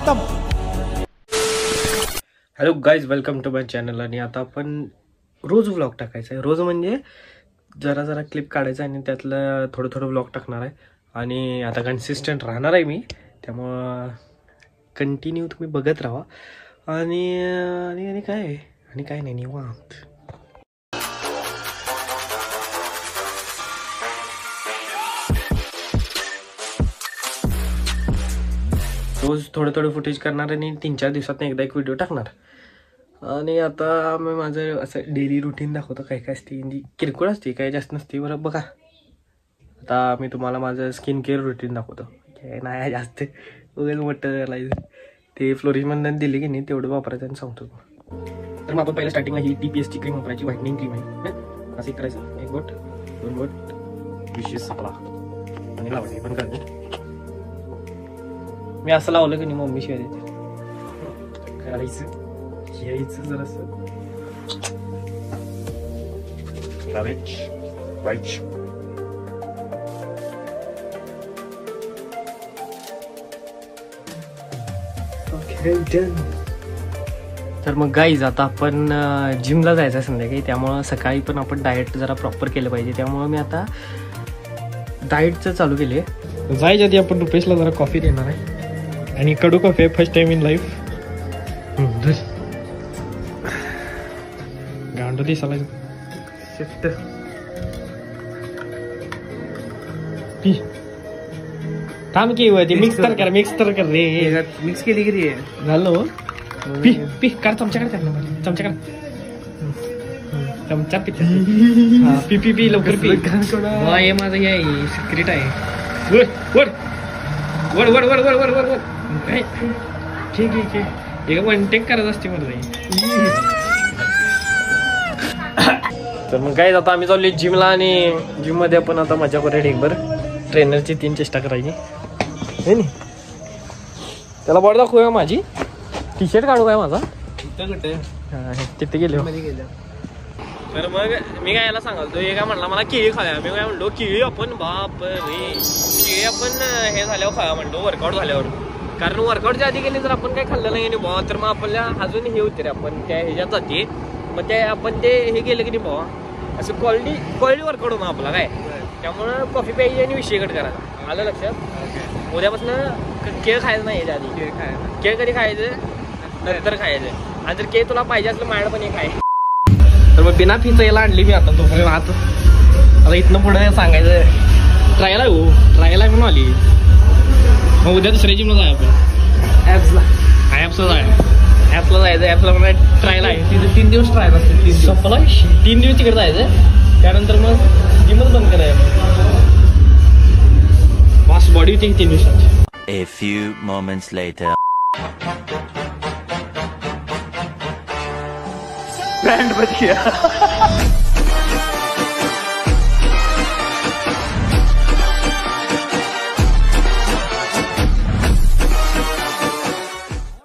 खत्म. Hello guys, welcome to my channel. आणि आता आपण रोज व्लॉग टाकायचा आहे. रोज म्हणजे जरा जरा क्लिप काढायचा आणि त्यातलं थोडं थोडं व्लॉग टाकणार आहे. आणि आता कन्सिस्टंट राहणार आहे मी, त्यामुळं कंटिन्यू तुम्ही बघत राहा. आणि आणि काय नाही निवांत. रोज थोडं थोडं फुटेज करणार आणि 3-4 दिवसात एकदा एक व्हिडिओ टाकणार. आणि आता मी माझं असं डेली रुटीन दाखवतो. काय काय असते, म्हणजे किरकोळ असते, काय जास्त नसते. बरं बघा, आता मी तुम्हाला माझं स्किन केअर रुटीन दाखवतो. काय नाही जास्त वगैरे मोठं घालायचं, ते फ्लोरिजमधून दिली की नाही तेवढं वापरायचं आणि सांगतो. तर मग आपण पहिल्या स्टार्टिंगला ही TPSची क्रीम वापरायची, व्हाईटनिंग क्रीम आहे. असं करायचं, 1 बोट 2 बोट विशेष सापळा आणि लावणे पण करायचं. मी असं लावलं की नाही मम्मी शिवाय देते. करायचं घ्यायचं जरासं तर मग गाईज, आता आपण जिमला जायचं संध्याकाळी, त्यामुळं सकाळी पण आपण डाएट जरा प्रॉपर केलं पाहिजे. त्यामुळं मी आता डाएटचं चालू केले. जायच्या आधी आपण रुपेशला जरा कॉफी देणार आहे. आणि कडू कॉफी आहे, फर्स्ट टाइम इन लाईफ. गांड दिसायला शिफ्ट पी थांब की ती मिक्स तर कर रे. मिक्स केली की रे झालं. पी पी काढ, चमचा काढ, चमचा काढ, चमचा पी. पी पी पी लवकर पी. हे माझं हे सिक्रेट आहे. वड वड वड वड वड वड वड वड काय ठीक आहे. एक वन टेक करत असते मला. तर मग काय, आता आम्ही चाललोय जिमला. आणि जिम मध्ये आपण आता मजा करूया ढेकभर. ट्रेनरची 3 चेष्टा करायची हे नाही. त्याला बॉडी दाखवूया माझी. टी-शर्ट काढू काय माझा तिथे गेले. तर मग मी काय याला सांगालतो, हे काय म्हणला मला केळी खाया. मी काय म्हणलो केळी आपण बाप रे केळी आपण हे झाल्यावर खाया म्हणतो, वर्कआउट झाल्यावर. कारण वर्कआउटच्या आधी गेली तर आपण काय खाल्लं नाही बा, तर मग आपल्याला अजून हे होते रे, आपण त्या ह्याच्यात जाते. मग ते आपण ते हे गेलं की नाही बाबा, असं क्वालिटी वर्कआउट होणार आपला काय. त्यामुळं कॉफी प्यायची आणि विषय कट करायचा. आलं लक्षात. उद्यापासून केळ खायचं नाही याच्या आधी. केळ कधी खायचं, नंतर खायचं. आणि जर केळ तुला पाहिजे असलं माझ्याकडे पण एक आहे. तर मग बिना फीचं याला आणली मी आता. तोपर्यंत आता इथनं पुढे सांगायचं ट्रायला म्हणून आली. मग उद्या दुसऱ्या जिमला जाय आपण. ॲप्सला जायचं. ॲप्सला मला ट्रायल आहे. तिथे 3 दिवस ट्रायल असते. 3 दिवस तिकडे जायचं. त्यानंतर मग जिमच बंद करायचं. फास्ट बॉडी होती 3 दिवसात. A few moments later. Brand बच गया.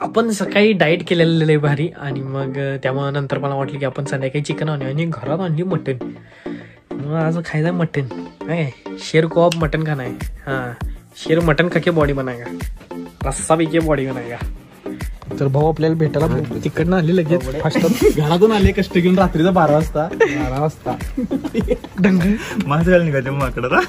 आपण सकाळी डाएट केलेलं आहे भारी. आणि मग त्यामुळे नंतर मला वाटलं की आपण संध्याकाळी चिकन आणू. आणि घरात आणली मटन. मग आज खायचं मटन. काय शेर को आप मटन खाना है. हाँ, शेर मटन खा के बॉडी बनाएगा, रस्सा पी के बॉडी बनाएगा. तर भाऊ आपल्याला भेटायला तिकडनं आले लगेच. घरातून आले कष्ट घेऊन रात्रीचा 12 वाजता. डंग माझं वेळ निघायचं माकडा.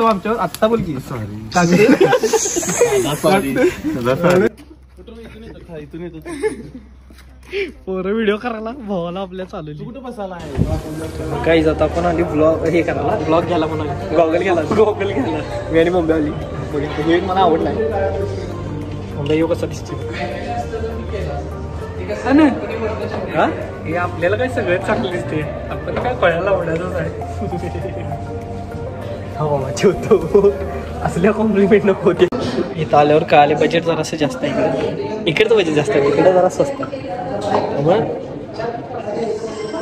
आमच्यावर आत्ता बोल की इथून येतो. पोरं व्हिडिओ करायला भावाला आपल्या चालू. कुठं बसायला आहे काही जाता आपण आली ब्लॉग हे करायला. ब्लॉग घ्यायला म्हणा. गॉगल घ्यायला मी आणि मुंबई आली. हे मला आवडलाय. मुंबई येऊ कसा दिसतो हा. हे आपल्याला काय सगळं चांगलं दिसते. आपण काय कळायला आवडायचंच आहे. हो जेवतो. असल्या कॉम्प्लिमेंट नको होते. इथं आल्यावर कळाले बजेट जरासं जास्त आहे. इकडचं बजेट जास्त आहे, इकडे जरा स्वस्त. मग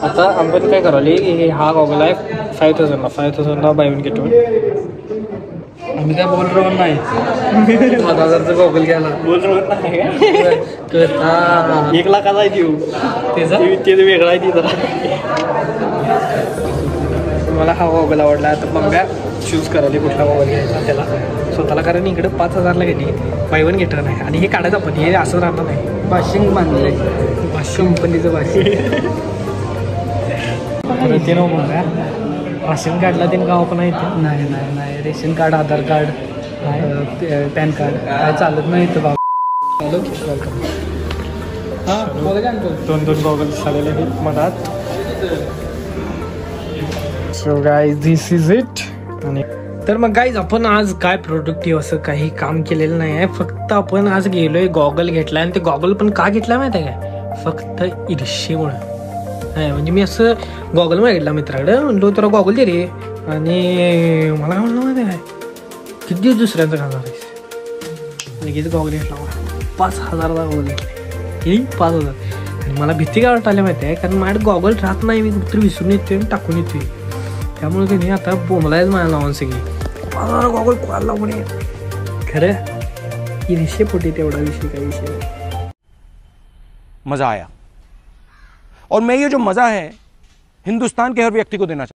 आता आपण काय करावली, हा गॉगल आहे 5000ला बाय वन गेट वन. आम्ही काय बोल रहो नाही 10,000चा गॉगल घ्यायला बोल रहो नाही हा 1 लाखाचा आहे देऊ त्याचा ते वेगळा आहे ती जरा. मला हा गॉगल आवडला. आता बंब्या चूज करायला कुठला गॉगल घ्यायचा त्याला स्वतःला, कारण इकडे 5,000ला घेतली बाय वन गेटर नाही आणि हे काढायचं आपण, हे असं राहणार नाही. बाशिंग बांधलंय कंपनीचं भाषण ते नाव बघा. राशन कार्डला ते गाव पण आहे ते नाही नाही नाही रेशन कार्ड आधार कार्ड पॅन कार्ड काय चालत नाही इथं बाबा. Hello welcome. हां बोला काय म्हणतो. 2 गॉगल्स आलेले आहेत मधात. So guys this is it. आणि तर मग गाईज आपण आज काय प्रोडक्टिव्ह असं काही काम केलेलं नाही आहे. फक्त आपण आज गेलोय गॉगल घेतला आणि ते गॉगल पण का घेतला माहिती आहे काय, फक्त ईर्ष्येमुळे. नाही म्हणजे मी असं गॉगल मागितला मित्राकडे, म्हणलो तुला गॉगल दे रे, आणि मला काय म्हणलं माहिती आहे किती दिवस दुसऱ्यांचं घालणार आहेस. लगेच गॉगल घेतला. 5,000चा गॉगल घेतला. 5,000. आणि मला भीती काय वाटायला माहिती आहे, कारण माझ्याकडे गॉगल राहत नाही, मी कुठतरी विसरून येतोय आणि टाकून येतोय. त्यामुळे त्यांनी आता बोंबलायच मला लावून सगळी 5,000 गॉगल कोणाला लावून ये. खरं ईर्ष्येपोटी तेवढा विषय काही विषय नाही. मजा आया और मैं ये जो मजा है हिंदुस्तान के हर व्यक्ति को देना चाहता हूं.